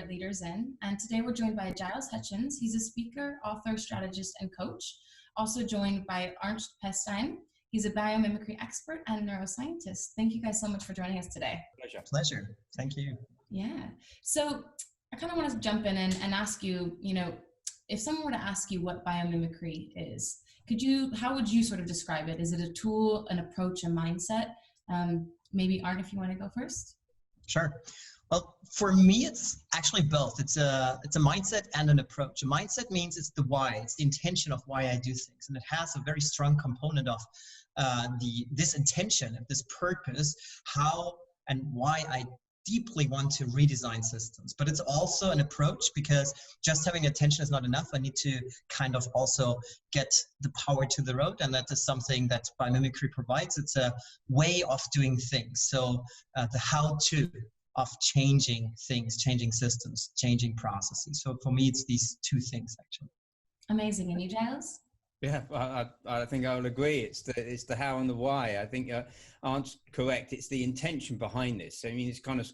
leaders in. And today we're joined by Giles Hutchins. He's a speaker, author, strategist, and coach. Also joined by Arndt Pechstein. He's a biomimicry expert and neuroscientist. Thank you guys so much for joining us today. Pleasure. Thank you. Yeah. So I kind of want to jump in and ask you, if someone were to ask you what biomimicry is, how would you sort of describe it? Is it a tool, an approach, a mindset? Maybe Arndt, if you want to go first. Sure. Well, for me, it's actually both. It's a mindset and an approach. A mindset means it's the why, it's the intention of why I do things, and it has a very strong component of this intention, this purpose, how and why I deeply want to redesign systems. But it's also an approach, because just having attention is not enough. I need to kind of also get the power to the road, and that is something that biomimicry provides. It's a way of doing things. So the how-to of changing things, changing systems, changing processes. So for me, it's these two things, actually. Amazing. And you, Giles? Yeah, I think I will agree. It's the how and the why. I think Arndt's correct. It's the intention behind this. I mean, it's kind of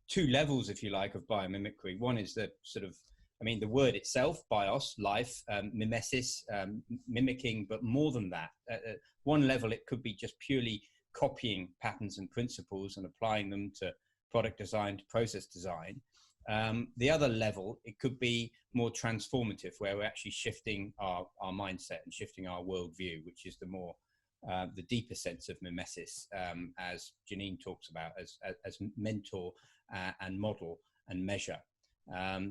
two levels, if you like, of biomimicry. One is the sort of, the word itself, bios, life, mimesis, mimicking, but more than that. At one level, it could be just purely copying patterns and principles and applying them to product design, to process design. The other level, it could be more transformative, where we're actually shifting our mindset and shifting our worldview, which is the more the deeper sense of mimesis, as Janine talks about, as mentor and model and measure.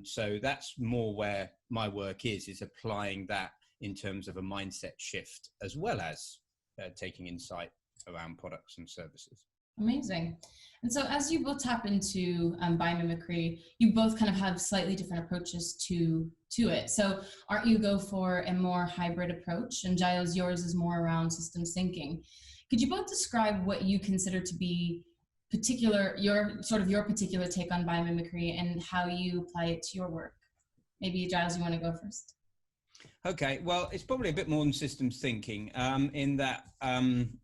So that's more where my work is applying that in terms of a mindset shift, as well as taking insight around products and services. Amazing. And so as you both tap into biomimicry, you both kind of have slightly different approaches to it. So Arndt, you go for a more hybrid approach, and Giles, yours is more around systems thinking. Could you both describe what you consider to be your particular take on biomimicry and how you apply it to your work? Maybe Giles, you want to go first? Okay, well, it's probably a bit more than systems thinking, in that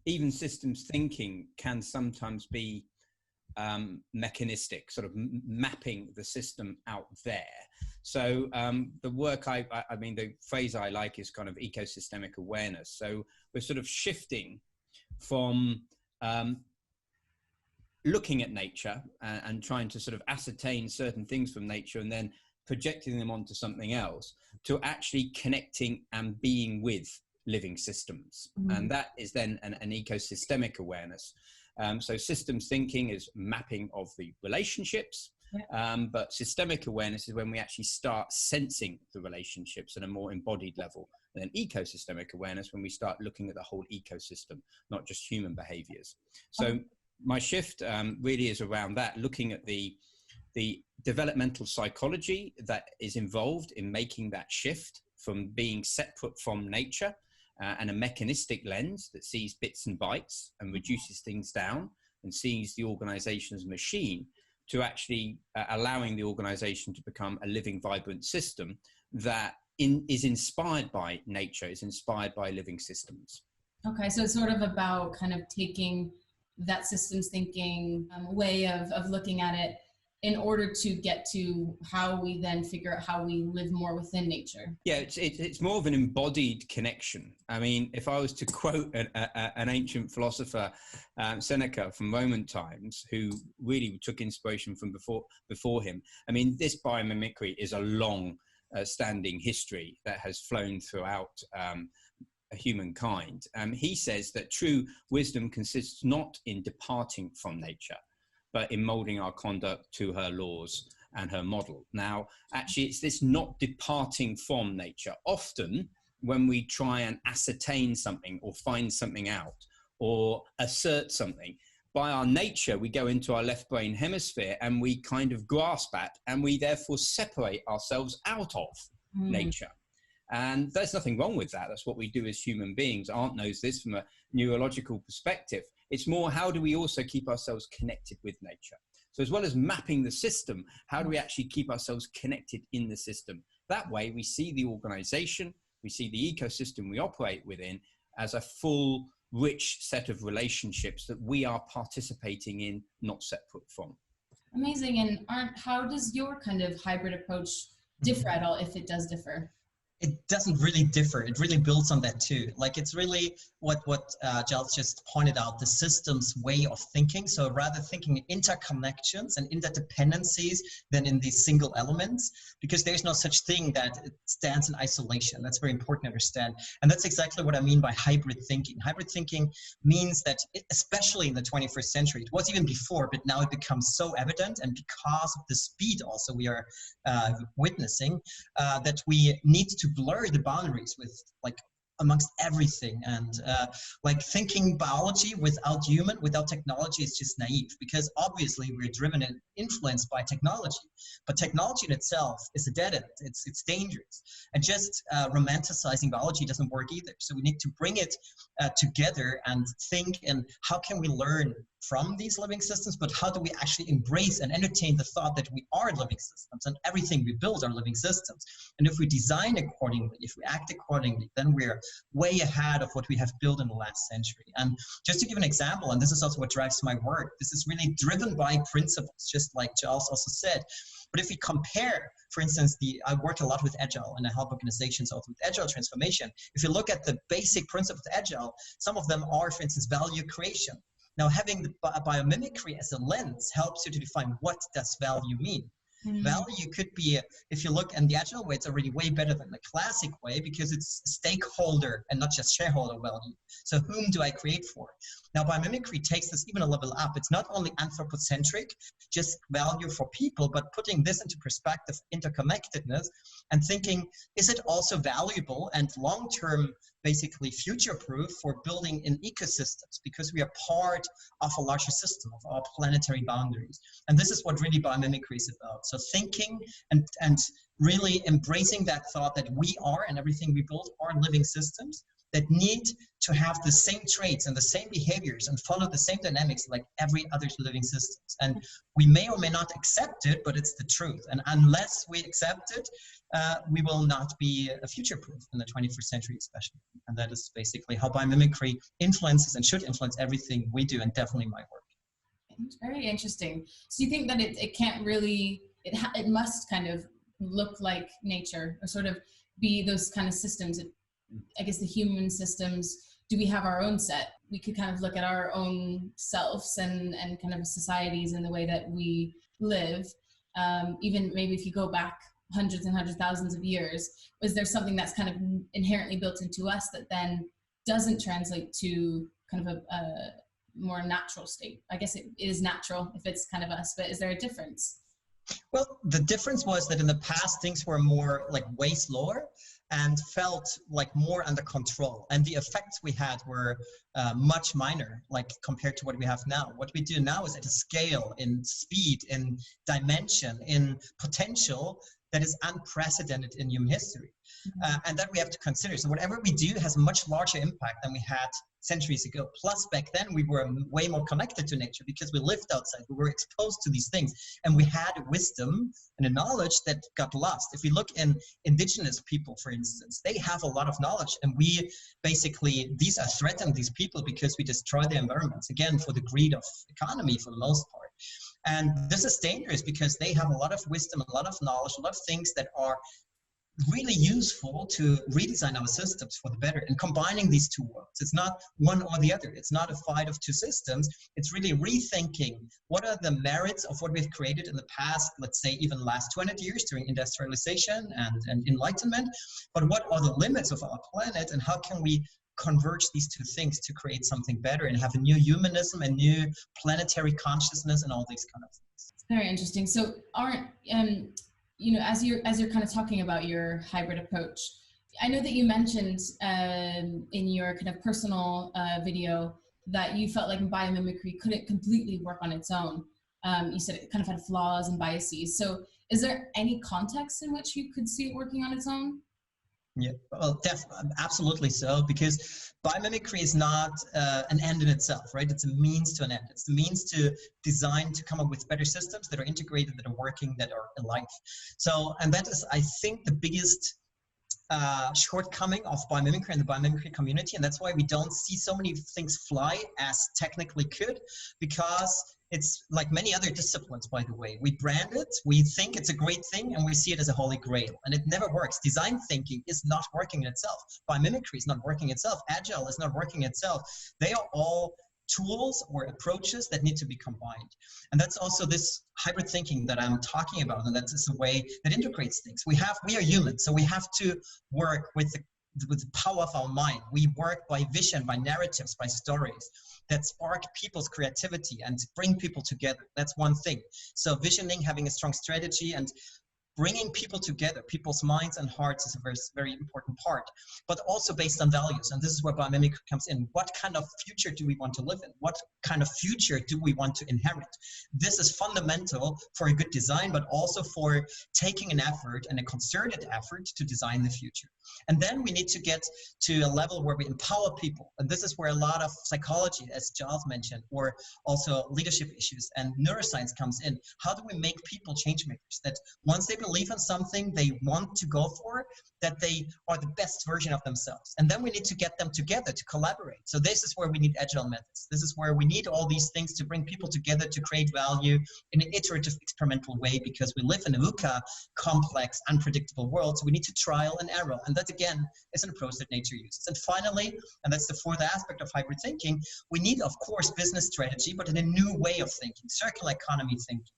even systems thinking can sometimes be mechanistic, sort of mapping the system out there. So the work the phrase I like is kind of ecosystemic awareness. So we're sort of shifting from looking at nature and trying to sort of ascertain certain things from nature and then projecting them onto something else, to actually connecting and being with living systems. Mm-hmm. And that is then an ecosystemic awareness. So systems thinking is mapping of the relationships, but systemic awareness is when we actually start sensing the relationships at a more embodied level. And then ecosystemic awareness, when we start looking at the whole ecosystem, not just human behaviors. So my shift really is around that, looking at the developmental psychology that is involved in making that shift from being separate from nature and a mechanistic lens that sees bits and bytes and reduces things down and sees the organization as a machine, to actually allowing the organization to become a living, vibrant system that is inspired by nature, is inspired by living systems. Okay, so it's sort of about kind of taking that systems thinking way of looking at it in order to get to how we then figure out how we live more within nature. Yeah, it's more of an embodied connection. I mean, if I was to quote an ancient philosopher, Seneca from Roman times, who really took inspiration from before him, I mean, this biomimicry is a long standing history that has flown throughout humankind. He says that true wisdom consists not in departing from nature, but in molding our conduct to her laws and her model. Now, actually, it's this not departing from nature. Often, when we try and ascertain something or find something out or assert something, by our nature, we go into our left brain hemisphere and we kind of grasp at, and we therefore separate ourselves out of nature. And there's nothing wrong with that. That's what we do as human beings. Arndt knows this from a neurological perspective. It's more, how do we also keep ourselves connected with nature? So as well as mapping the system, how do we actually keep ourselves connected in the system? That way we see the organization, we see the ecosystem we operate within as a full, rich set of relationships that we are participating in, not separate from. Amazing. And Arndt, how does your kind of hybrid approach differ at all, if it does differ? It doesn't really differ. It really builds on that too. Like it's really what Giles just pointed out, the systems way of thinking. So rather thinking interconnections and interdependencies than in these single elements, because there's no such thing that it stands in isolation. That's very important to understand. And that's exactly what I mean by hybrid thinking. Hybrid thinking means that, especially in the 21st century, it was even before, but now it becomes so evident, and because of the speed also we are witnessing, that we need to blur the boundaries with amongst everything. And like thinking biology without technology is just naive, because obviously we're driven and influenced by technology, but technology in itself is a dead end. It's dangerous, and just romanticizing biology doesn't work either. So we need to bring it together and think, and how can we learn from these living systems, but how do we actually embrace and entertain the thought that we are living systems, and everything we build are living systems. And if we design accordingly, if we act accordingly, then we're way ahead of what we have built in the last century. And just to give an example, and this is also what drives my work, this is really driven by principles, just like Giles also said. But if we compare, for instance, I work a lot with Agile, and I help organizations also with Agile transformation. If you look at the basic principles of Agile, some of them are, for instance, value creation. Now, having the biomimicry as a lens helps you to define what does value mean. Value could be, if you look in the Agile way, it's already way better than the classic way, because it's stakeholder and not just shareholder value. So whom do I create for? Now, biomimicry takes this even a level up. It's not only anthropocentric, just value for people, but putting this into perspective, interconnectedness, and thinking, is it also valuable and long-term, basically future-proof for building in ecosystems, because we are part of a larger system of our planetary boundaries. And this is what really biomimicry is about. So thinking and really embracing that thought that we are, and everything we build are living systems that need to have the same traits and the same behaviors and follow the same dynamics like every other living systems. And we may or may not accept it, but it's the truth. And unless we accept it, we will not be future-proof in the 21st century especially. And that is basically how biomimicry influences and should influence everything we do, and definitely my work. Very interesting. So you think that it can't really, it must kind of look like nature, or sort of be those kind of systems. I guess the human systems, do we have our own set? We could kind of look at our own selves and kind of societies and the way that we live. Even maybe if you go back hundreds and hundreds, thousands of years, is there something that's kind of inherently built into us that then doesn't translate to kind of a more natural state? I guess it is natural if it's kind of us, but is there a difference? Well, the difference was that in the past, things were more like way slower and felt like more under control. And the effects we had were much minor, like compared to what we have now. What we do now is at a scale, in speed, in dimension, in potential that is unprecedented in human history. And that we have to consider. So whatever we do has a much larger impact than we had centuries ago. Plus, back then, we were way more connected to nature because we lived outside. We were exposed to these things. And we had wisdom and a knowledge that got lost. If we look in indigenous people, for instance, they have a lot of knowledge. And we basically, these are threatened, these people, because we destroy their environments, again, for the greed of economy for the most part. And this is dangerous because they have a lot of wisdom, a lot of knowledge, a lot of things that are really useful to redesign our systems for the better. And combining these two worlds, it's not one or the other. It's not a fight of two systems. It's really rethinking what are the merits of what we've created in the past, let's say even last 200 years during industrialization and enlightenment, but what are the limits of our planet, and how can we converge these two things to create something better and have a new humanism and new planetary consciousness and all these kind of things. Very interesting. So Arndt, you know, as you're kind of talking about your hybrid approach, I know that you mentioned in your kind of personal video that you felt like biomimicry couldn't completely work on its own. You said it kind of had flaws and biases. So is there any context in which you could see it working on its own? Yeah, well, absolutely so, because biomimicry is not an end in itself, right? It's a means to an end. It's the means to design, to come up with better systems that are integrated, that are working, that are alive. So, and that is, I think, the biggest shortcoming of biomimicry and the biomimicry community. And that's why we don't see so many things fly as technically could, because It's like many other disciplines, by the way. We brand it, we think it's a great thing, and we see it as a holy grail, and it never works. Design thinking is not working itself. Biomimicry is not working itself. Agile is not working itself. They are all tools or approaches that need to be combined. And that's also this hybrid thinking that I'm talking about, and that's a way that integrates things. We are humans, so we have to work with the power of our mind. We work by vision, by narratives, by stories that spark people's creativity and bring people together. That's one thing. So visioning, having a strong strategy, and bringing people together, people's minds and hearts, is a very, very important part, but also based on values. And this is where biomimicry comes in. What kind of future do we want to live in? What kind of future do we want to inherit? This is fundamental for a good design, but also for taking an effort and a concerted effort to design the future. And then we need to get to a level where we empower people. And this is where a lot of psychology, as Giles mentioned, or also leadership issues and neuroscience comes in. How do we make people change makers, that once they believe in something they want to go for, that they are the best version of themselves? And then we need to get them together to collaborate. So this is where we need agile methods. This is where we need all these things to bring people together to create value in an iterative, experimental way, because we live in a VUCA, complex, unpredictable world. So we need to trial and error. And that, again, is an approach that nature uses. And finally, and that's the fourth aspect of hybrid thinking, we need, of course, business strategy, but in a new way of thinking, circular economy thinking,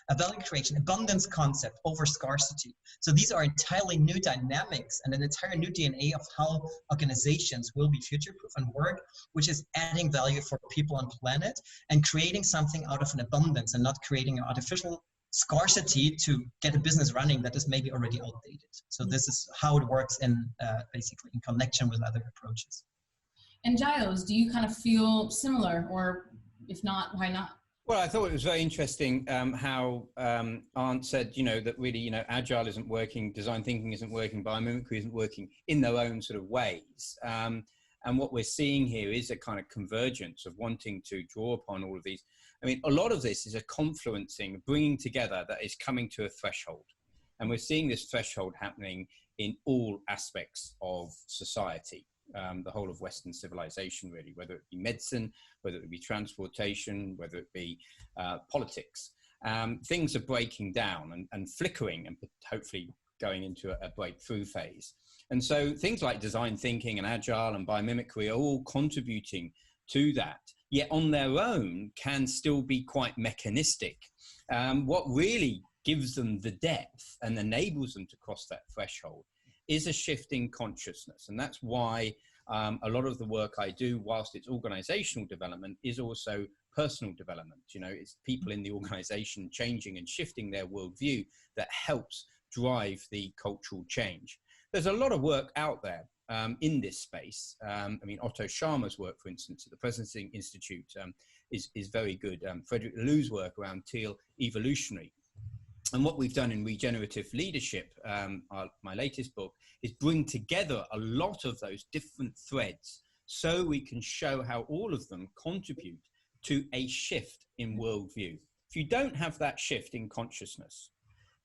a value creation, abundance concept over scarcity. So these are entirely new dynamics and an entire new DNA of how organizations will be future-proof and work, which is adding value for people and planet and creating something out of an abundance and not creating an artificial scarcity to get a business running that is maybe already outdated. So this is how it works in basically in connection with other approaches. And Giles, do you kind of feel similar, or if not, why not? Well, I thought it was very interesting how Arndt said, that really, Agile isn't working, design thinking isn't working, biomimicry isn't working in their own sort of ways. And what we're seeing here is a kind of convergence of wanting to draw upon all of these. I mean, a lot of this is a confluencing, bringing together that is coming to a threshold. And we're seeing this threshold happening in all aspects of society. The whole of Western civilization, really, whether it be medicine, whether it be transportation, whether it be politics. Things are breaking down and flickering and hopefully going into a breakthrough phase. And so things like design thinking and agile and biomimicry are all contributing to that, yet on their own can still be quite mechanistic. What really gives them the depth and enables them to cross that threshold is a shift in consciousness. And that's why a lot of the work I do, whilst it's organizational development, is also personal development. It's people in the organization changing and shifting their worldview that helps drive the cultural change. There's a lot of work out there in this space. I mean, Otto Scharmer's work, for instance, at the Presidency Institute is very good. Frederick Laloux's work around teal evolutionary. And what we've done in regenerative leadership, my latest book, is bring together a lot of those different threads so we can show how all of them contribute to a shift in worldview. If you don't have that shift in consciousness,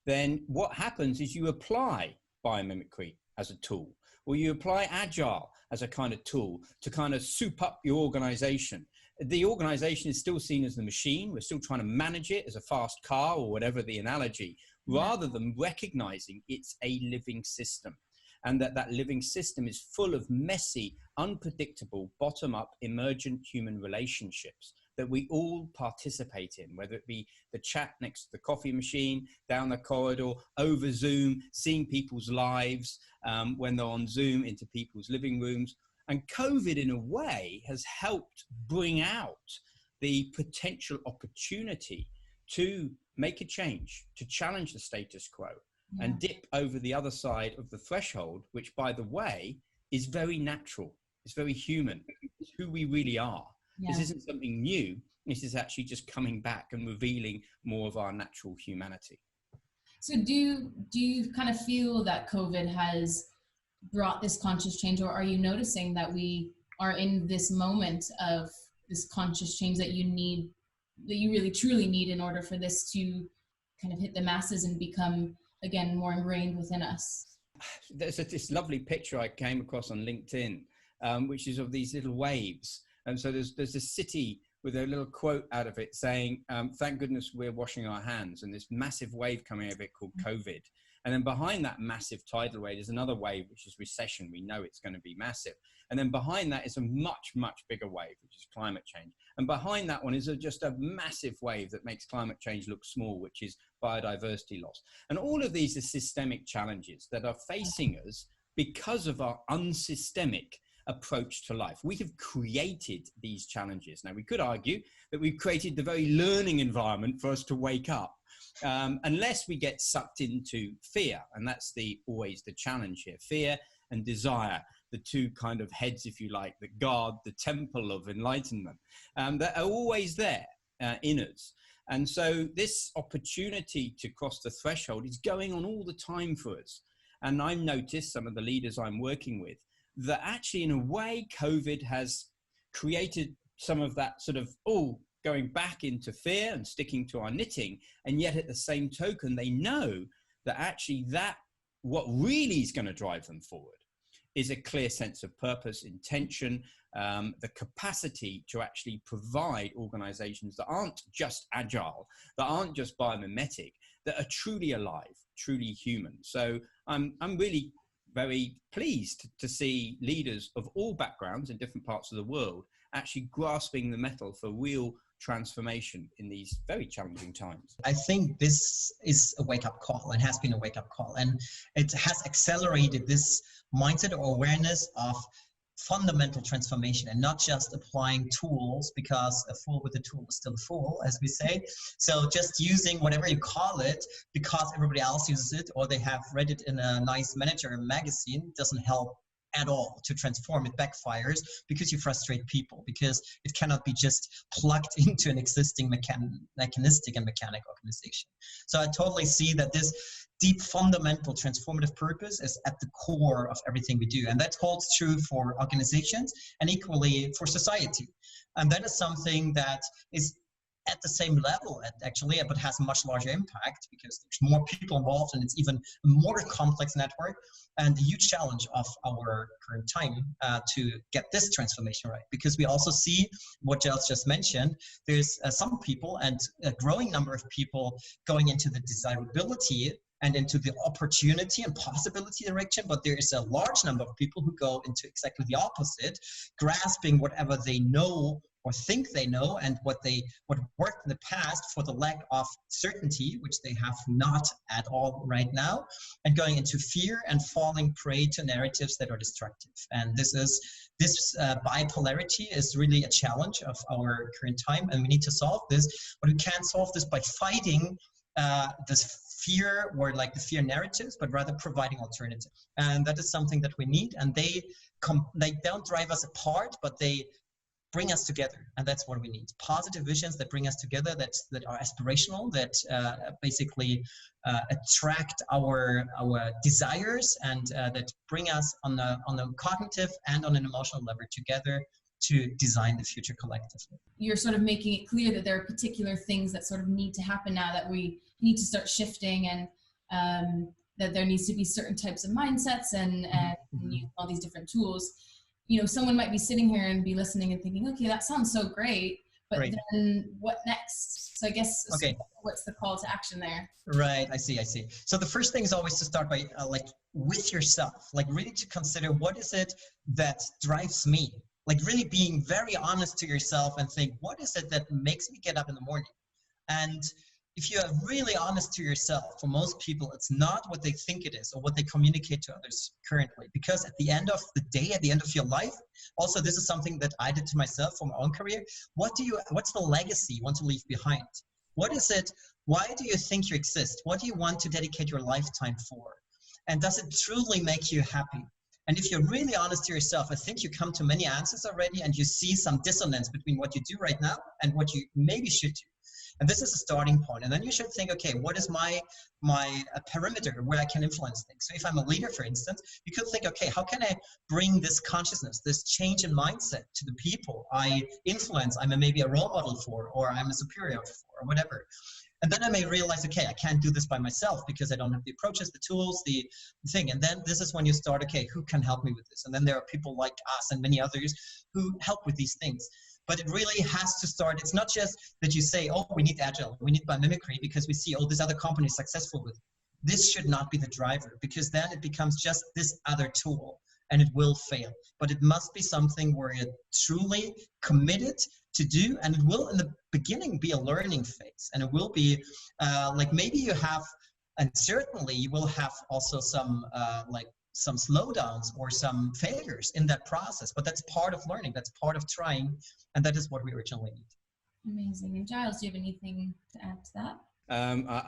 then what happens is you apply biomimicry as a tool, or you apply Agile as a kind of tool to kind of soup up your organization. The organization is still seen as the machine. We're still trying to manage it as a fast car or whatever the analogy, rather than recognizing it's a living system, and that living system is full of messy, unpredictable, bottom-up, emergent human relationships that we all participate in, whether it be the chat next to the coffee machine, down the corridor, over Zoom, seeing people's lives when they're on Zoom into people's living rooms. And COVID, in a way, has helped bring out the potential opportunity to make a change, to challenge the status quo, and dip over the other side of the threshold, which, by the way, is very natural. It's very human. It's who we really are. Yeah. This isn't something new. This is actually just coming back and revealing more of our natural humanity. So do you kind of feel that COVID has brought this conscious change, or are you noticing that we are in this moment of this conscious change that you really truly need in order for this to kind of hit the masses and become, again, more ingrained within us? There's this lovely picture I came across on LinkedIn, which is of these little waves. And so there's a city with a little quote out of it saying, thank goodness we're washing our hands, and this massive wave coming out of it called COVID. And then behind that massive tidal wave is another wave, which is recession. We know it's going to be massive. And then behind that is a much, much bigger wave, which is climate change. And behind that one is just a massive wave that makes climate change look small, which is biodiversity loss. And all of these are systemic challenges that are facing us because of our unsystemic approach to life. We have created these challenges. Now, we could argue that we've created the very learning environment for us to wake up, unless we get sucked into fear. And that's always the challenge here, fear and desire, the two kind of heads, if you like, that guard the temple of enlightenment, that are always there in us. And so this opportunity to cross the threshold is going on all the time for us. And I've noticed some of the leaders I'm working with that actually, in a way, COVID has created some of that sort of, going back into fear and sticking to our knitting. And yet at the same token, they know that actually what really is going to drive them forward is a clear sense of purpose, intention, the capacity to actually provide organizations that aren't just agile, that aren't just biomimetic, that are truly alive, truly human. So I'm really very pleased to see leaders of all backgrounds in different parts of the world actually grasping the mettle for real transformation in these very challenging times. I think this is a wake-up call and has been a wake-up call, and it has accelerated this mindset or awareness of fundamental transformation and not just applying tools, because a fool with a tool is still a fool, as we say. So just using whatever you call it because everybody else uses it or they have read it in a nice manager magazine doesn't help at all to transform. It backfires because you frustrate people, because it cannot be just plugged into an existing mechanistic and mechanic organization. So I totally see that this deep fundamental transformative purpose is at the core of everything we do, and that holds true for organizations and equally for society. And that is something that is at the same level actually, but has a much larger impact because there's more people involved and it's even a more complex network, and the huge challenge of our current time to get this transformation right. Because we also see what Giles just mentioned, there's some people and a growing number of people going into the desirability and into the opportunity and possibility direction, but there is a large number of people who go into exactly the opposite, grasping whatever they know or think they know and what worked in the past for the lack of certainty, which they have not at all right now, and going into fear and falling prey to narratives that are destructive. And this bipolarity is really a challenge of our current time, and we need to solve this. But we can't solve this by fighting this fear or like the fear narratives, but rather providing alternatives. And that is something that we need. And they don't drive us apart, but they bring us together, and that's what we need. Positive visions that bring us together, that are aspirational, that basically attract our desires, and that bring us on a cognitive and on an emotional level together to design the future collectively. You're sort of making it clear that there are particular things that sort of need to happen now, that we need to start shifting, and that there needs to be certain types of mindsets and all these different tools. You know, someone might be sitting here and be listening and thinking, okay, that sounds so great, but right. Then what next? So I guess, okay. What's the call to action there? Right, I see. So the first thing is always to start by with yourself, really to consider, what is it that drives me? Really being very honest to yourself and think, what is it that makes me get up in the morning? And if you are really honest to yourself, for most people, it's not what they think it is or what they communicate to others currently. Because at the end of the day, at the end of your life, also this is something that I did to myself for my own career. What's the legacy you want to leave behind? What is it? Why do you think you exist? What do you want to dedicate your lifetime for? And does it truly make you happy? And if you're really honest to yourself, I think you come to many answers already, and you see some dissonance between what you do right now and what you maybe should do. And this is a starting point. And then you should think, okay, what is my perimeter where I can influence things? So if I'm a leader, for instance, you could think, okay, how can I bring this consciousness, this change in mindset to the people I influence, I'm maybe a role model for, or I'm a superior for, or whatever. And then I may realize, okay, I can't do this by myself because I don't have the approaches, the tools, the thing. And then this is when you start, okay, who can help me with this? And then there are people like us and many others who help with these things. but it really has to start. It's not just that you say, oh, we need Agile, we need Biomimicry because we see, oh, this other company is successful with it. This should not be the driver, because then it becomes just this other tool and it will fail. But it must be something where you're truly committed to do, and it will in the beginning be a learning phase, and it will be like maybe you have, and certainly you will have also some some slowdowns or some failures in that process, but that's part of learning, that's part of trying, and that is what we originally need. Amazing. And Giles, do you have anything to add to that?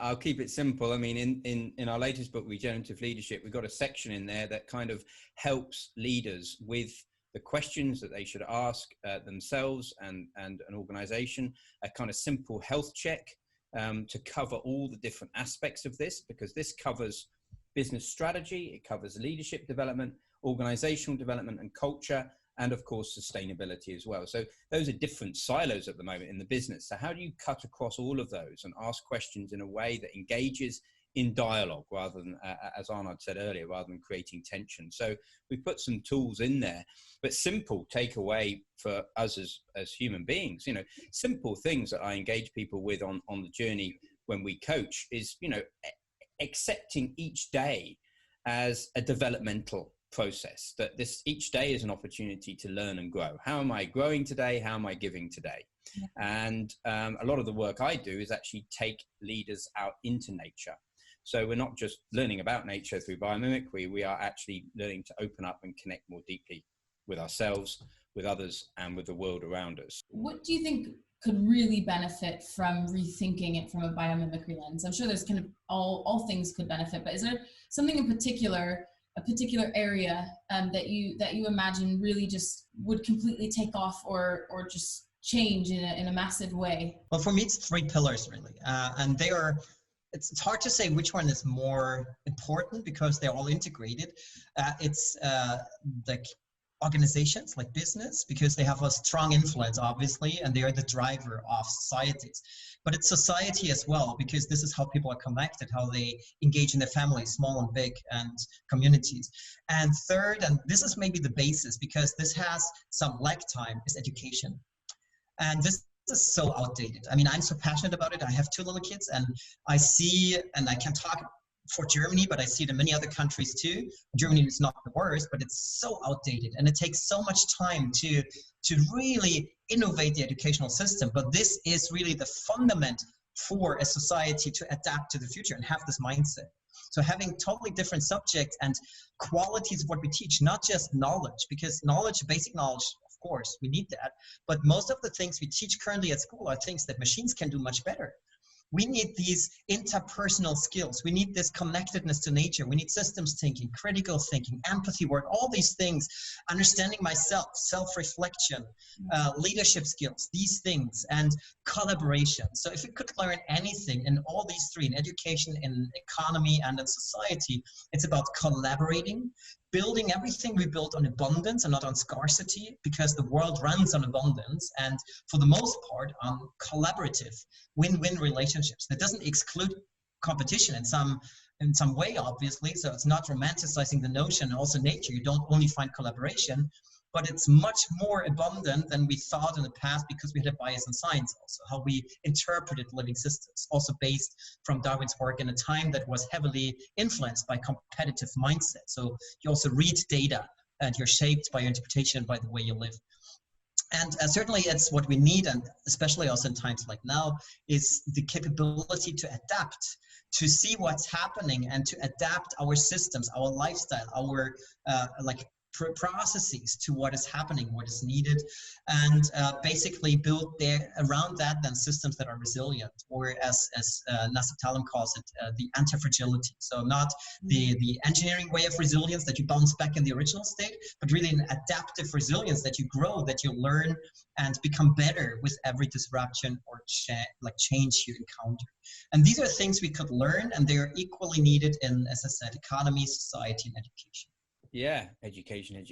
I'll keep it simple. I mean, in our latest book, Regenerative Leadership, we've got a section in there that kind of helps leaders with the questions that they should ask themselves and an organization, a kind of simple health check to cover all the different aspects of this, because this covers business strategy, it covers leadership development, organizational development and culture, and of course, sustainability as well. So those are different silos at the moment in the business. So how do you cut across all of those and ask questions in a way that engages in dialogue rather than, as Arndt said earlier, rather than creating tension? So we put some tools in there, but simple takeaway for us as human beings, you know, simple things that I engage people with on the journey when we coach is, you know, accepting each day as a developmental process, that this each day is an opportunity to learn and grow. How am I growing today? How am I giving today? Yeah. And a lot of the work I do is actually take leaders out into nature. So we're not just learning about nature through biomimicry, we are actually learning to open up and connect more deeply with ourselves, with others, and with the world around us. What do you think could really benefit from rethinking it from a biomimicry lens? I'm sure there's kind of all things could benefit, but is there something in particular, a particular area that you imagine really just would completely take off or just change in a massive way? Well, for me, it's 3 pillars really, and they are. It's hard to say which one is more important because they're all integrated. It's like organizations, like business, because they have a strong influence, obviously, and they are the driver of societies. But it's society as well, because this is how people are connected, how they engage in their families, small and big, and communities. And third, and this is maybe the basis, because this has some lag time, is education. And this is so outdated. I mean, I'm so passionate about it. I have 2 little kids, and I see, and I can talk for Germany, but I see it in many other countries too. Germany is not the worst, but it's so outdated, and it takes so much time to really innovate the educational system. But this is really the fundament for a society to adapt to the future and have this mindset. So having totally different subjects and qualities of what we teach, not just knowledge, because knowledge, basic knowledge, of course, we need that. But most of the things we teach currently at school are things that machines can do much better. We need these interpersonal skills. We need this connectedness to nature. We need systems thinking, critical thinking, empathy work, all these things, understanding myself, self-reflection, leadership skills, these things, and collaboration. So if we could learn anything in all these 3, in education, in economy, and in society, it's about collaborating, building everything we build on abundance and not on scarcity, because the world runs on abundance and for the most part on collaborative win-win relationships. That doesn't exclude competition in some way, obviously. So it's not romanticizing the notion. Also nature, you don't only find collaboration, but it's much more abundant than we thought in the past, because we had a bias in science also, how we interpreted living systems, also based from Darwin's work in a time that was heavily influenced by competitive mindset. So you also read data and you're shaped by your interpretation, by the way you live. And certainly it's what we need, and especially also in times like now, is the capability to adapt, to see what's happening and to adapt our systems, our lifestyle, our processes to what is happening, what is needed, and basically build around that then systems that are resilient, or as Nassim Taleb calls it, the anti-fragility. So not the engineering way of resilience that you bounce back in the original state, but really an adaptive resilience that you grow, that you learn and become better with every disruption or change you encounter. And these are things we could learn, and they are equally needed in, as I said, economy, society, and education. Yeah, education.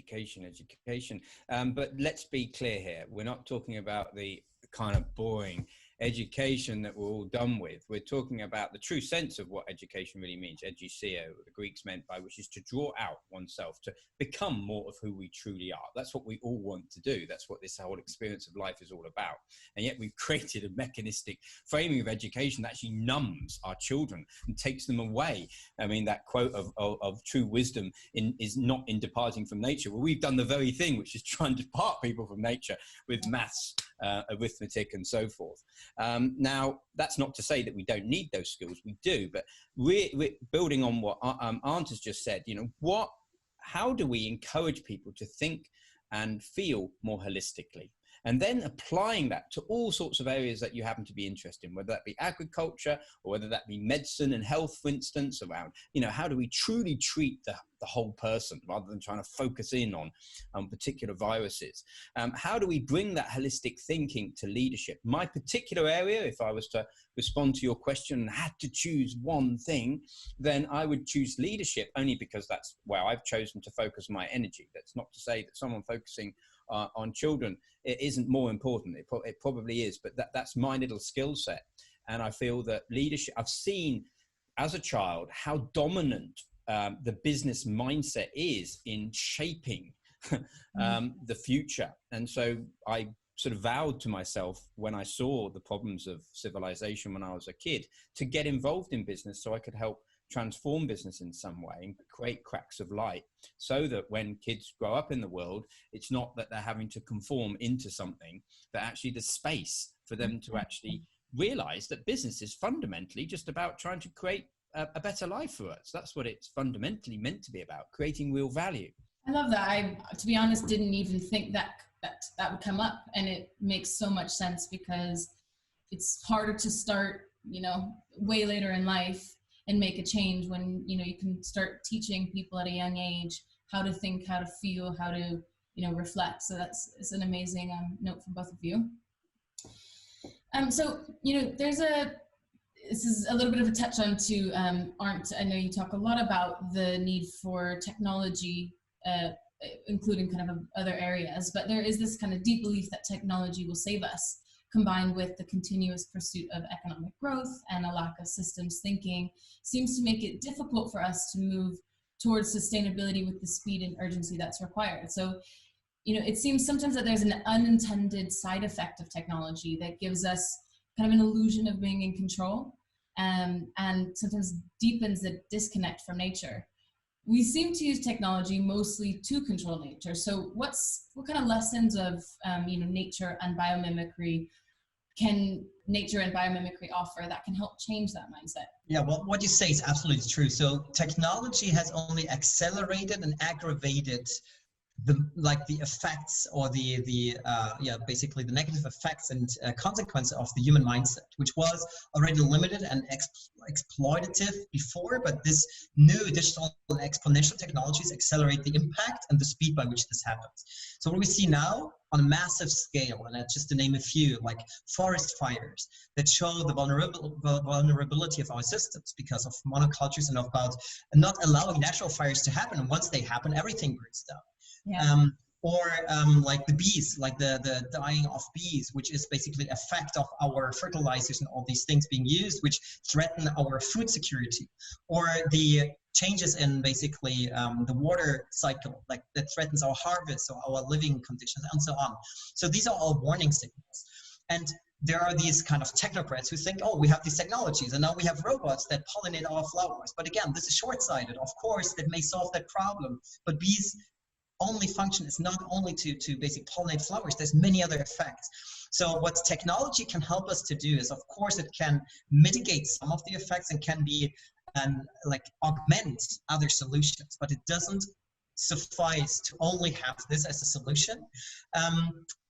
But let's be clear here. We're not talking about the kind of boring education that we're all done with. We're talking about the true sense of what education really means. Educeo, the Greeks meant by, which is to draw out oneself, to become more of who we truly are. That's what we all want to do. That's what this whole experience of life is all about. And yet we've created a mechanistic framing of education that actually numbs our children and takes them away. I mean, that quote of true wisdom is not in departing from nature. Well, we've done the very thing, which is trying to depart people from nature with maths, arithmetic, and so forth. Now, that's not to say that we don't need those skills. We do, but we're building on what Arndt has just said. You know, how do we encourage people to think and feel more holistically? And then applying that to all sorts of areas that you happen to be interested in, whether that be agriculture or whether that be medicine and health, for instance, around, you know, how do we truly treat the whole person rather than trying to focus in on particular viruses? How do we bring that holistic thinking to leadership? My particular area, if I was to respond to your question and had to choose one thing, then I would choose leadership, only because that's where I've chosen to focus my energy. That's not to say that someone focusing on children, it isn't more important. It probably is, but that's my little skill set. And I feel that leadership, I've seen as a child how dominant the business mindset is in shaping the future. And so I sort of vowed to myself, when I saw the problems of civilization when I was a kid, to get involved in business so I could help transform business in some way and create cracks of light, so that when kids grow up in the world, it's not that they're having to conform into something, but actually there's space for them to actually realize that business is fundamentally just about trying to create a better life for us. That's what it's fundamentally meant to be about, creating real value. I love that. I, to be honest, didn't even think that would come up, and it makes so much sense, because it's harder to start, you know, way later in life and make a change when, you know, you can start teaching people at a young age how to think, how to feel, how to, you know, reflect. So it's an amazing note from both of you. So, you know, this is a little bit of a touch on to Arndt. I know you talk a lot about the need for technology, including kind of other areas, but there is this kind of deep belief that technology will save us, combined with the continuous pursuit of economic growth and a lack of systems thinking, seems to make it difficult for us to move towards sustainability with the speed and urgency that's required. So, you know, it seems sometimes that there's an unintended side effect of technology that gives us kind of an illusion of being in control, and sometimes deepens the disconnect from nature. We seem to use technology mostly to control nature. So what kind of lessons of you know, nature and biomimicry can nature and biomimicry offer that can help change that mindset? Yeah, well, what you say is absolutely true. So technology has only accelerated and aggravated the effects, or basically the negative effects and consequences of the human mindset, which was already limited and exploitative before, but this new digital and exponential technologies accelerate the impact and the speed by which this happens. So what we see now on a massive scale, and that's just to name a few, like forest fires that show the vulnerability of our systems because of monocultures and about not allowing natural fires to happen. And once they happen, everything breaks down. Yeah. Like the bees, like the dying of bees, which is basically effect of our fertilizers and all these things being used, which threaten our food security, or the changes in basically the water cycle, like that threatens our harvest or our living conditions and so on. So these are all warning signals. And there are these kind of technocrats who think, oh, we have these technologies and now we have robots that pollinate our flowers. But again, this is short-sighted. Of course, that may solve that problem, but bees only function is not only to basically pollinate flowers. There's many other effects. So what technology can help us to do is, of course, it can mitigate some of the effects and can be like augment other solutions, but it doesn't suffice to only have this as a solution.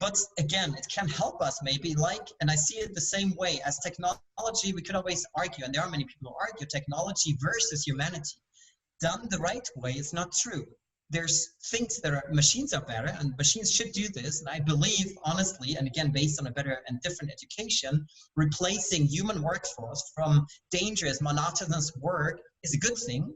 But again, it can help us maybe, and I see it the same way as technology. We could always argue, and there are many people who argue technology versus humanity. Done the right way, it's not true. There's things that machines are better, and machines should do this. And I believe, honestly, and again, based on a better and different education, replacing human workforce from dangerous, monotonous work is a good thing.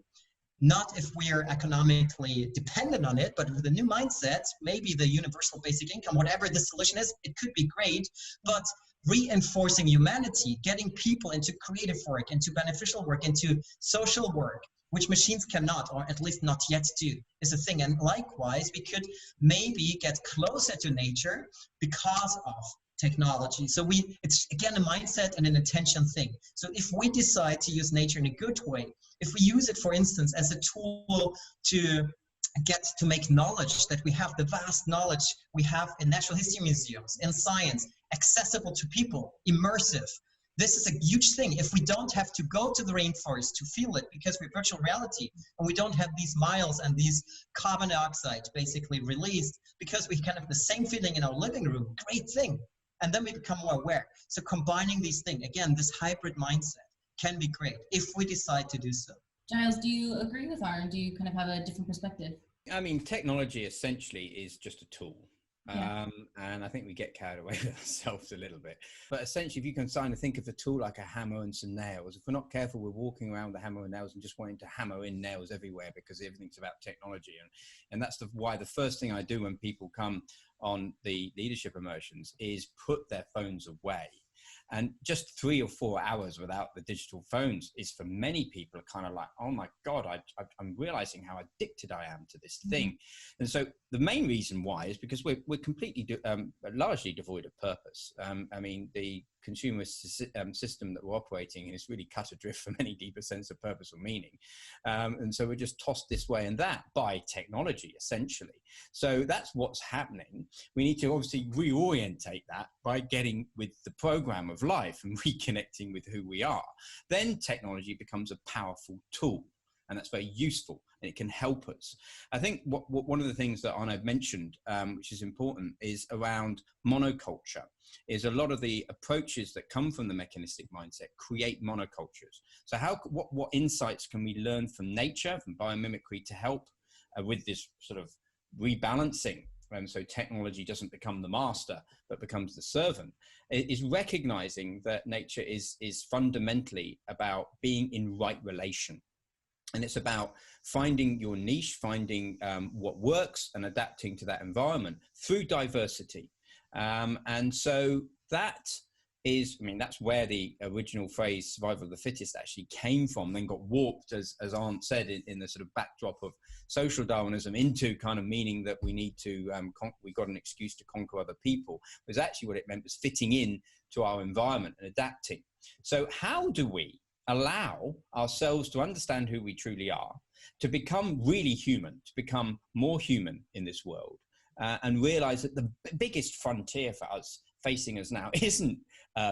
Not if we are economically dependent on it, but with a new mindset, maybe the universal basic income, whatever the solution is, it could be great. But reinforcing humanity, getting people into creative work, into beneficial work, into social work, which machines cannot, or at least not yet do, is a thing. And likewise, we could maybe get closer to nature because of technology. So it's again a mindset and an intention thing. So if we decide to use nature in a good way, if we use it, for instance, as a tool to make knowledge that we have, the vast knowledge we have in natural history museums, in science, accessible to people, immersive. This is a huge thing. If we don't have to go to the rainforest to feel it because we're virtual reality, and we don't have these miles and these carbon dioxide basically released because we can have the same feeling in our living room, great thing. And then we become more aware. So combining these things, again, this hybrid mindset can be great if we decide to do so. Giles, do you agree with Arndt? Do you kind of have a different perspective? I mean, technology essentially is just a tool. Yeah. And I think we get carried away with ourselves a little bit. But essentially, if you can kind of think of a tool like a hammer and some nails, if we're not careful, we're walking around with a hammer and nails and just wanting to hammer in nails everywhere because everything's about technology. And that's why the first thing I do when people come on the leadership immersions is put their phones away. And just 3 or 4 hours without the digital phones is, for many people, kind of like, oh my God, I'm realizing how addicted I am to this thing. And so the main reason why is because we're completely, largely devoid of purpose. I mean, the consumer system that we're operating in is really cut adrift from any deeper sense of purpose or meaning. And so we're just tossed this way and that by technology, essentially. So that's what's happening. We need to obviously reorientate that by getting with the program of life and reconnecting with who we are. Then technology becomes a powerful tool, and that's very useful, and it can help us. I think one of the things that Arnaud mentioned, which is important, is around monoculture. Is a lot of the approaches that come from the mechanistic mindset create monocultures. So what insights can we learn from nature, from biomimicry, to help with this sort of rebalancing? So technology doesn't become the master, but becomes the servant, is recognizing that nature is fundamentally about being in right relation. And it's about finding your niche, finding what works and adapting to that environment through diversity. And so that is, I mean, that's where the original phrase survival of the fittest actually came from, then got warped, as Arndt said, in the sort of backdrop of social Darwinism into kind of meaning that we need to, we got an excuse to conquer other people. Was actually what it meant was fitting in to our environment and adapting. So how do we allow ourselves to understand who we truly are, to become really human, to become more human in this world, and realize that the biggest frontier for us facing us now isn't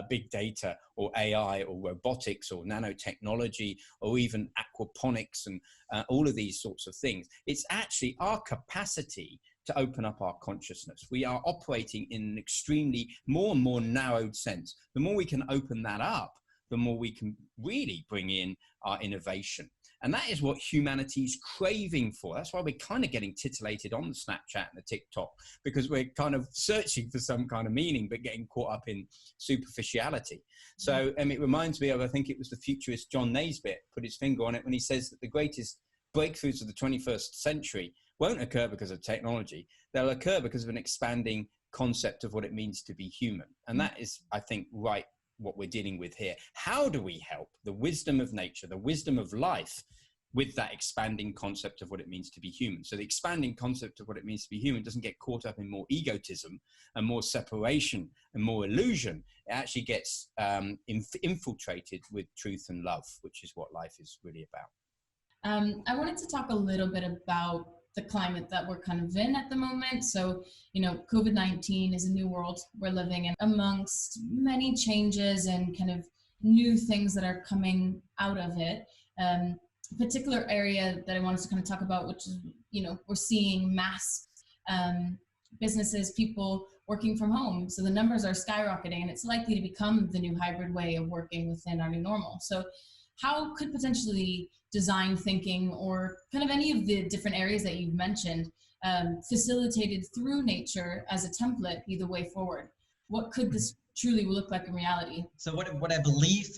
big data or AI or robotics or nanotechnology or even aquaponics and all of these sorts of things. It's actually our capacity to open up our consciousness. We are operating in an extremely more and more narrowed sense. The more we can open that up, the more we can really bring in our innovation. And that is what humanity's craving for. That's why we're kind of getting titillated on the Snapchat and the TikTok, because we're kind of searching for some kind of meaning, but getting caught up in superficiality. So it reminds me of, I think it was the futurist John Naisbitt put his finger on it when he says that the greatest breakthroughs of the 21st century won't occur because of technology. They'll occur because of an expanding concept of what it means to be human. And that is, I think, right, what we're dealing with here. How do we help the wisdom of nature, the wisdom of life, with that expanding concept of what it means to be human? So the expanding concept of what it means to be human doesn't get caught up in more egotism and more separation and more illusion. It actually gets infiltrated with truth and love, which is what life is really about. I wanted to talk a little bit about the climate that we're kind of in at the moment. So, you know, COVID-19 is a new world we're living in, amongst many changes and kind of new things that are coming out of it. A particular area that I wanted to kind of talk about, which is, you know, we're seeing mass businesses, people working from home. So the numbers are skyrocketing, and it's likely to become the new hybrid way of working within our new normal. So how could potentially design thinking, or kind of any of the different areas that you've mentioned, facilitated through nature as a template, be the way forward? What could this truly look like in reality? So what I believe,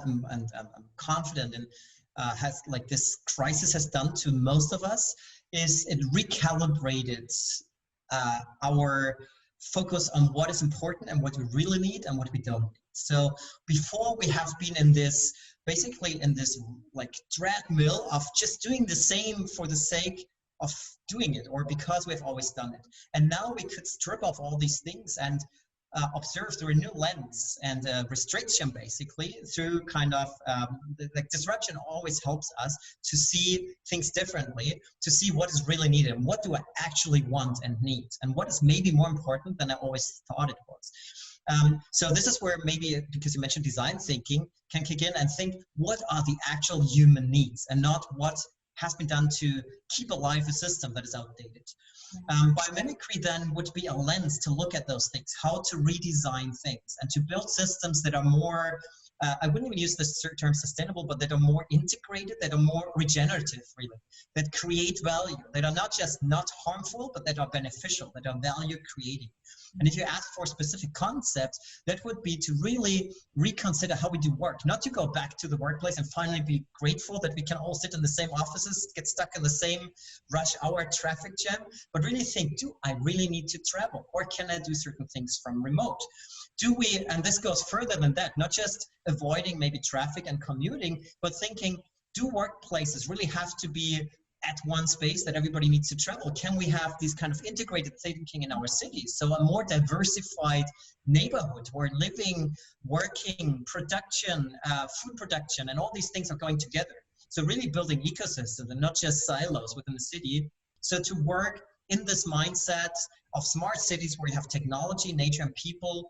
and I'm confident in, has, like, this crisis has done to most of us, is it recalibrated our focus on what is important and what we really need and what we don't need. So before we have been in this, basically in this like treadmill of just doing the same for the sake of doing it or because we've always done it. And now we could strip off all these things and observe through a new lens and restriction, basically through kind of the disruption always helps us to see things differently, to see what is really needed and what do I actually want and need and what is maybe more important than I always thought it was. So this is where maybe, because you mentioned design thinking, can kick in and think what are the actual human needs and not what has been done to keep alive a system that is outdated. Biomimicry then would be a lens to look at those things, how to redesign things and to build systems that are more, I wouldn't even use this term sustainable, but that are more integrated, that are more regenerative, really, that create value, that are not just not harmful, but that are beneficial, that are value creating. And if you ask for specific concepts, that would be to really reconsider how we do work, not to go back to the workplace and finally be grateful that we can all sit in the same offices, get stuck in the same rush hour traffic jam, but really think, do I really need to travel? Or can I do certain things from remote? Do we, and this goes further than that, not just avoiding maybe traffic and commuting, but thinking, do workplaces really have to be at one space that everybody needs to travel? Can we have these kind of integrated thinking in our cities? So a more diversified neighborhood where living, working, production, food production, and all these things are going together. So really building ecosystems and not just silos within the city. So to work in this mindset of smart cities where you have technology, nature, and people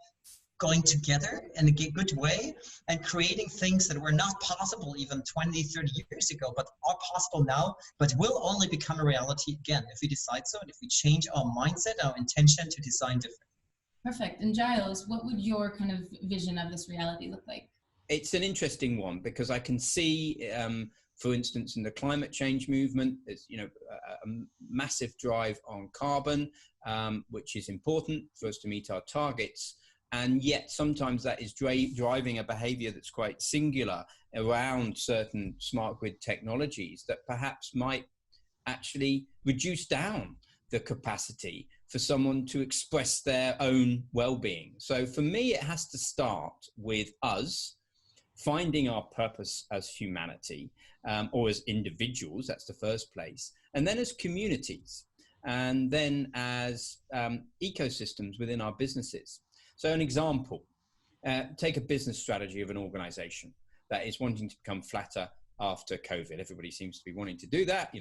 going together in a good way and creating things that were not possible even 20, 30 years ago, but are possible now, but will only become a reality again if we decide so and if we change our mindset, our intention to design differently. Perfect. And Giles, what would your kind of vision of this reality look like? It's an interesting one because I can see, for instance, in the climate change movement, there's a massive drive on carbon, which is important for us to meet our targets. And yet sometimes that is driving a behavior that's quite singular around certain smart grid technologies that perhaps might actually reduce down the capacity for someone to express their own well-being. So for me, it has to start with us finding our purpose as humanity, or as individuals, that's the first place, and then as communities, and then as ecosystems within our businesses. So an example, take a business strategy of an organization that is wanting to become flatter after COVID. Everybody seems to be wanting to do that,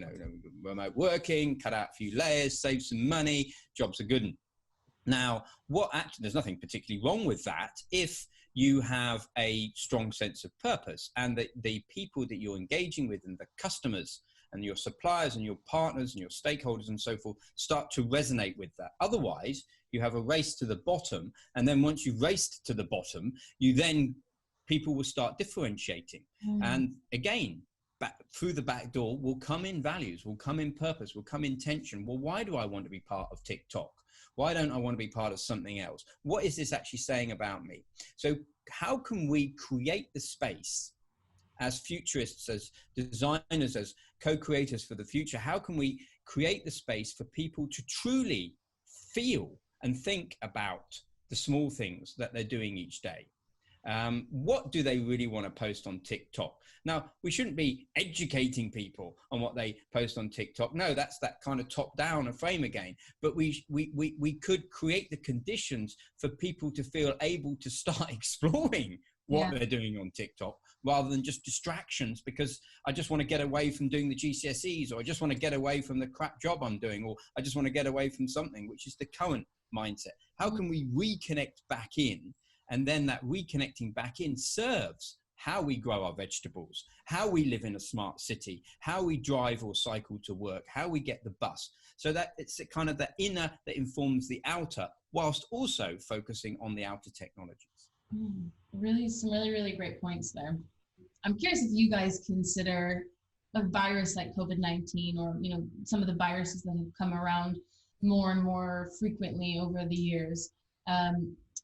remote working, cut out a few layers, save some money, jobs are good. Now, there's nothing particularly wrong with that if you have a strong sense of purpose and that the people that you're engaging with and the customers and your suppliers and your partners and your stakeholders and so forth start to resonate with that. Otherwise, you have a race to the bottom. And then once you've raced to the bottom, people will start differentiating. And again, through the back door will come in values, will come in purpose, will come intention. Well, why do I want to be part of TikTok? Why don't I want to be part of something else? What is this actually saying about me? So how can we create the space as futurists, as designers, as co-creators for the future? How can we create the space for people to truly feel and think about the small things that they're doing each day? What do they really want to post on TikTok? Now, we shouldn't be educating people on what they post on TikTok. No, that's that kind of top-down frame again. But we could create the conditions for people to feel able to start exploring what they're doing on TikTok rather than just distractions because I just want to get away from doing the GCSEs, or I just want to get away from the crap job I'm doing, or I just want to get away from something, which is the current mindset. How can we reconnect back in? And then that reconnecting back in serves how we grow our vegetables, how we live in a smart city, how we drive or cycle to work, how we get the bus. So that it's kind of the inner that informs the outer, whilst also focusing on the outer technologies. Really, some really, really great points there. I'm curious if you guys consider a virus like COVID-19 or, some of the viruses that have come around more and more frequently over the years.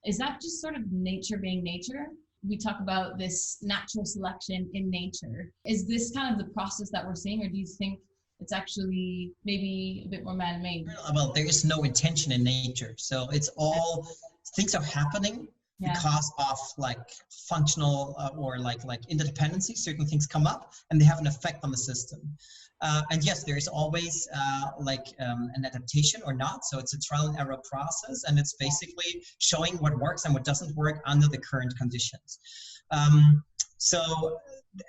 Is that just sort of nature being nature? We talk about this natural selection in nature. Is this kind of the process that we're seeing, or do you think it's actually maybe a bit more man-made? Well, there is no intention in nature. So it's all, things are happening because of like functional or like interdependency. Certain things come up and they have an effect on the system. And yes, there is always an adaptation or not. So it's a trial and error process, and it's basically showing what works and what doesn't work under the current conditions.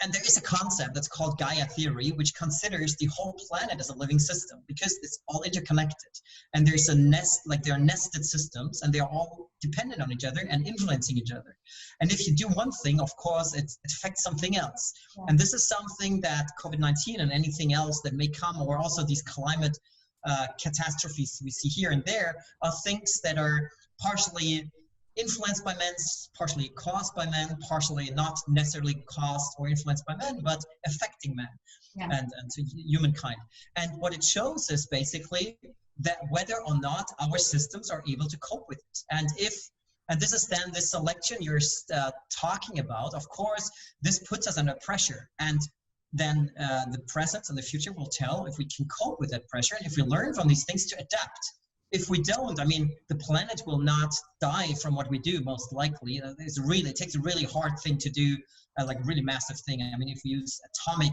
And there is a concept that's called Gaia Theory, which considers the whole planet as a living system because it's all interconnected. And there's a there are nested systems, and they're all dependent on each other and influencing each other. And if you do one thing, of course, it affects something else. Yeah. And this is something that COVID-19 and anything else that may come, or also these climate catastrophes we see here and there, are things that are partially influenced by men, partially caused by men, partially not necessarily caused or influenced by men, but affecting men and to humankind. And what it shows is basically that whether or not our systems are able to cope with it. And this is then this selection you're talking about, of course, this puts us under pressure. And then the present and the future will tell if we can cope with that pressure and if we learn from these things to adapt. If we don't, I mean, the planet will not die from what we do, most likely. It takes a really hard thing to do, like a really massive thing. I mean, if we use atomic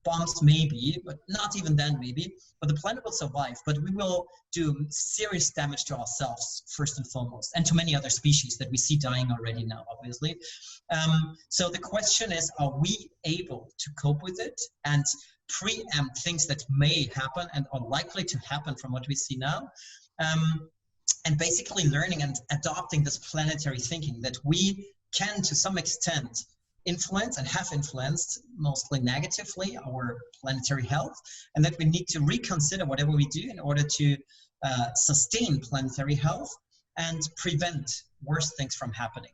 bombs, maybe, but not even then, maybe. But the planet will survive, but we will do serious damage to ourselves, first and foremost, and to many other species that we see dying already now, obviously. So the question is, are we able to cope with it and preempt things that may happen and are likely to happen from what we see now? And basically learning and adopting this planetary thinking that we can, to some extent, influence and have influenced, mostly negatively, our planetary health, and that we need to reconsider whatever we do in order to sustain planetary health and prevent worse things from happening.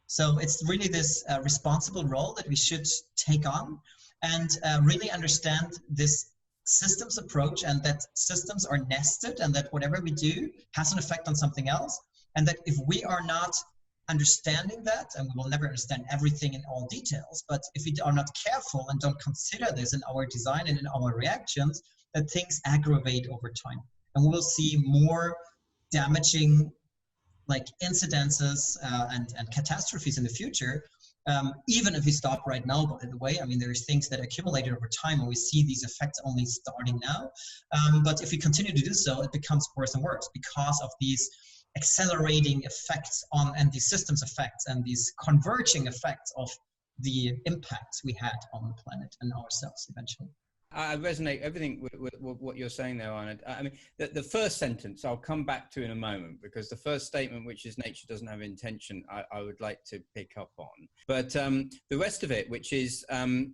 So it's really this responsible role that we should take on and really understand this systems approach, and that systems are nested, and that whatever we do has an effect on something else, and that if we are not understanding that, and we will never understand everything in all details, but if we are not careful and don't consider this in our design and in our reactions, that things aggravate over time, and we will see more damaging incidences and catastrophes in the future. Even if we stop right now, by the way, I mean, there's things that accumulated over time, and we see these effects only starting now. But if we continue to do so, it becomes worse and worse because of these accelerating effects and these systems effects and these converging effects of the impacts we had on the planet and ourselves eventually. I resonate everything with what you're saying there, Arndt. I mean, the first sentence I'll come back to in a moment, because the first statement, which is nature doesn't have intention, I would like to pick up on. But the rest of it, which is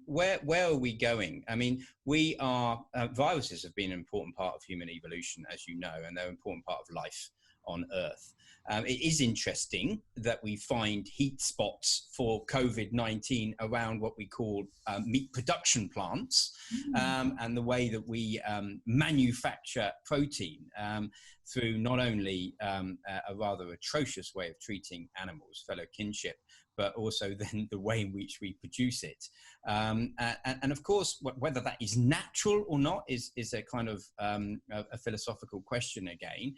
where are we going? I mean, viruses have been an important part of human evolution, as you know, and they're an important part of life on Earth. It is interesting that we find heat spots for COVID-19 around what we call meat production plants, and the way that we manufacture protein through not only a rather atrocious way of treating animals, fellow kinship, but also then the way in which we produce it. And of course, whether that is natural or not is a kind of a philosophical question again.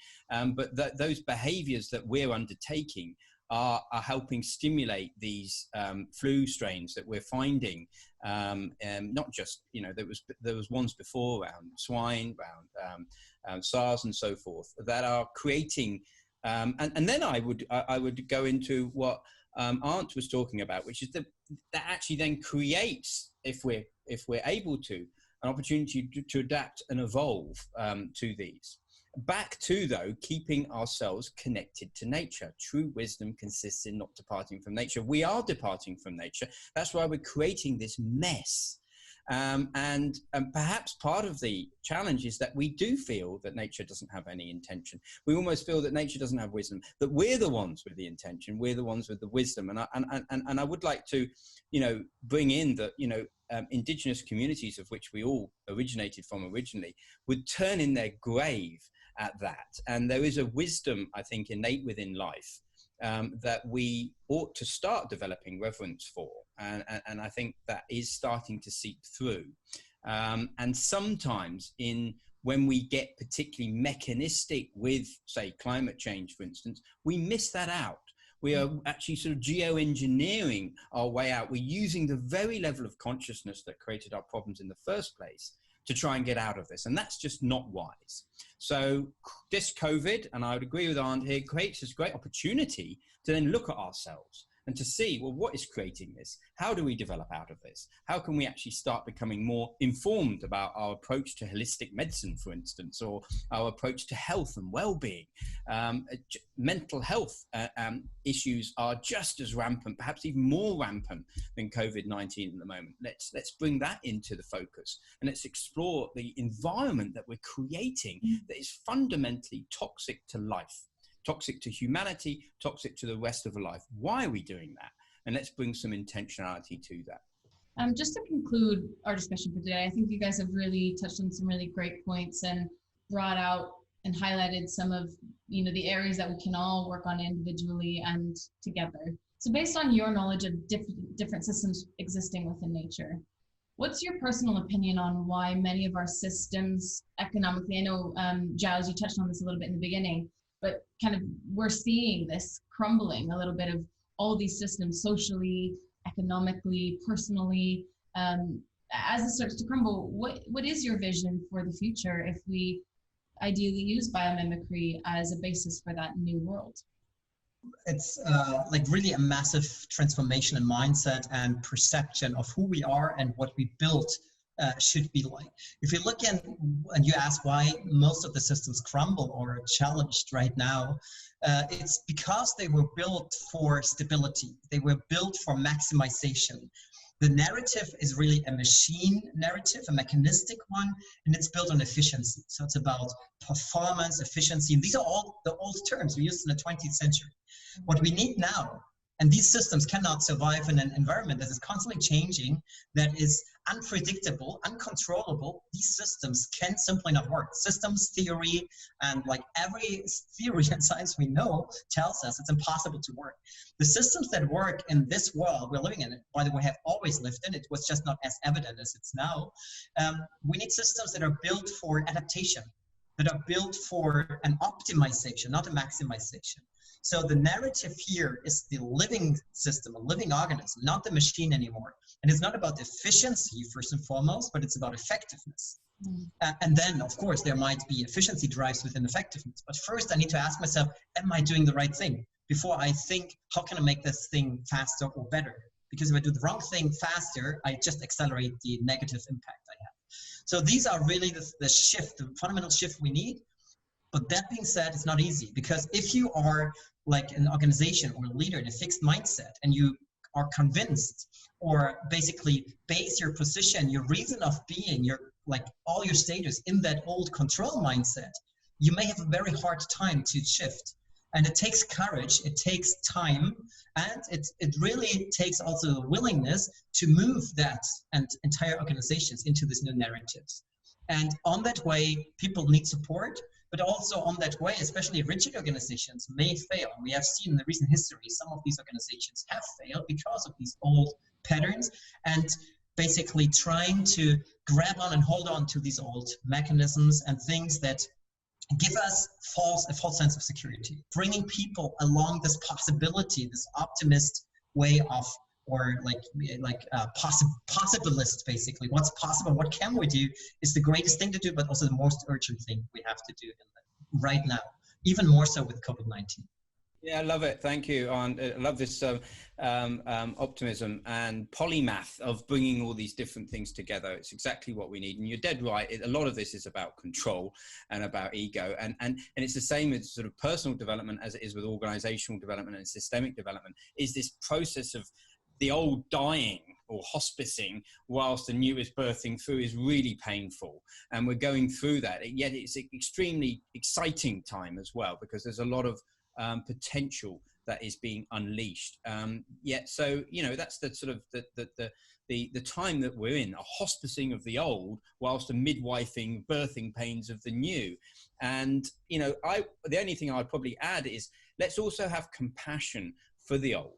But those behaviors that we're undertaking are helping stimulate these flu strains that we're finding. Not just, there was ones before around swine, around SARS and so forth, that are creating, and then I would go into what Arndt was talking about, which is that actually then creates, if we're able to, an opportunity to adapt and evolve to these. Back to, though, keeping ourselves connected to nature. True wisdom consists in not departing from nature. We are departing from nature. That's why we're creating this mess. And perhaps part of the challenge is that we do feel that nature doesn't have any intention. We almost feel that nature doesn't have wisdom, that we're the ones with the intention, we're the ones with the wisdom. And I would like to, bring in that, indigenous communities, of which we all originated from originally, would turn in their grave at that. And there is a wisdom, I think, innate within life that we ought to start developing reverence for. And I think that is starting to seep through. And sometimes when we get particularly mechanistic with, say, climate change, for instance, we miss that out. We are actually sort of geoengineering our way out. We're using the very level of consciousness that created our problems in the first place to try and get out of this. And that's just not wise. So this COVID, and I would agree with Arndt here, creates this great opportunity to then look at ourselves and to see, well, what is creating this? How do we develop out of this? How can we actually start becoming more informed about our approach to holistic medicine, for instance, or our approach to health and well-being? Mental health issues are just as rampant, perhaps even more rampant than COVID-19 at the moment. Let's bring that into the focus, and let's explore the environment that we're creating that is fundamentally toxic to life, toxic to humanity, toxic to the rest of life. Why are we doing that? And let's bring some intentionality to that. Just to conclude our discussion for today, I think you guys have really touched on some really great points and brought out and highlighted some of the areas that we can all work on individually and together. So based on your knowledge of different systems existing within nature, what's your personal opinion on why many of our systems economically, I know Giles, you touched on this a little bit in the beginning, but kind of we're seeing this crumbling a little bit of all these systems socially, economically, personally. As it starts to crumble, what is your vision for the future if we ideally use biomimicry as a basis for that new world? It's like really a massive transformation in mindset and perception of who we are and what we built should be like. If you look in and you ask why most of the systems crumble or are challenged right now, it's because they were built for stability. They were built for maximization. The narrative is really a machine narrative, a mechanistic one, and it's built on efficiency. So it's about performance, efficiency, and these are all the old terms we used in the 20th century. What we need now, and these systems cannot survive in an environment that is constantly changing, that is unpredictable, uncontrollable. These systems can simply not work. Systems theory and like every theory in science we know tells us it's impossible to work. The systems that work in this world we're living in, by the way, have always lived in. It was just not as evident as it's now. We need systems that are built for adaptation, that are built for an optimization, not a maximization. So the narrative here is the living system, a living organism, not the machine anymore. And it's not about efficiency first and foremost, but it's about effectiveness. And then, of course, there might be efficiency drives within effectiveness. But first, I need to ask myself, am I doing the right thing? Before I think, how can I make this thing faster or better? Because if I do the wrong thing faster, I just accelerate the negative impact I have. So these are really the shift, the fundamental shift we need. But that being said, it's not easy, because if you are like an organization or a leader in a fixed mindset and you are convinced or basically base your position, your reason of being, your like all your status in that old control mindset, you may have a very hard time to shift. And it takes courage, it takes time, and it really takes also the willingness to move that and entire organizations into these new narratives. And on that way, people need support, but also on that way, especially rigid organizations may fail. We have seen in the recent history, some of these organizations have failed because of these old patterns, and basically trying to grab on and hold on to these old mechanisms and things that give us a false sense of security, bringing people along this possibility, this optimist way of, or possibilist, basically. What's possible, what can we do is the greatest thing to do, but also the most urgent thing we have to do right now, even more so with COVID-19. Yeah, I love it. Thank you, Arndt. I love this optimism and polymath of bringing all these different things together. It's exactly what we need. And you're dead right. A lot of this is about control and about ego. And it's the same with sort of personal development as it is with organizational development and systemic development, is this process of the old dying or hospicing whilst the new is birthing through is really painful. And we're going through that. Yet it's an extremely exciting time as well, because there's a lot of potential that is being unleashed. Yet, so, you know, that's the sort of the time that we're in, a hospicing of the old whilst a midwifing, birthing pains of the new. And, you know, the only thing I'd probably add is let's also have compassion for the old.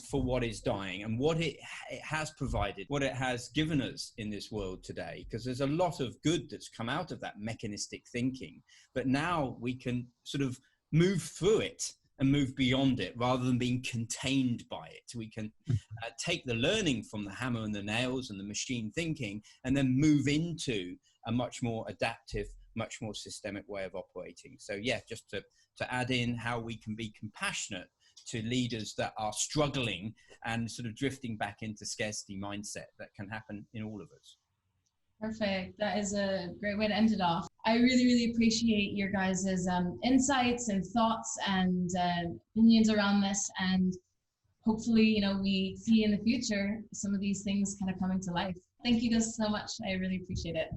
for what is dying and what it has provided, what it has given us in this world today, because there's a lot of good that's come out of that mechanistic thinking, but now we can sort of move through it and move beyond it rather than being contained by it. We can take the learning from the hammer and the nails and the machine thinking and then move into a much more adaptive, much more systemic way of operating. So yeah, just to add in how we can be compassionate to leaders that are struggling and sort of drifting back into scarcity mindset that can happen in all of us. Perfect. That is a great way to end it off. I really, really appreciate your guys' insights and thoughts and opinions around this. And hopefully, you know, we see in the future some of these things kind of coming to life. Thank you guys so much. I really appreciate it.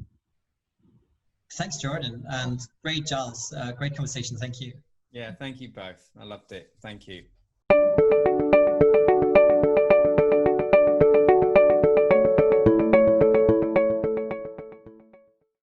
Thanks, Jordan. And great, Giles. Great conversation. Thank you. Yeah, thank you both. I loved it. Thank you.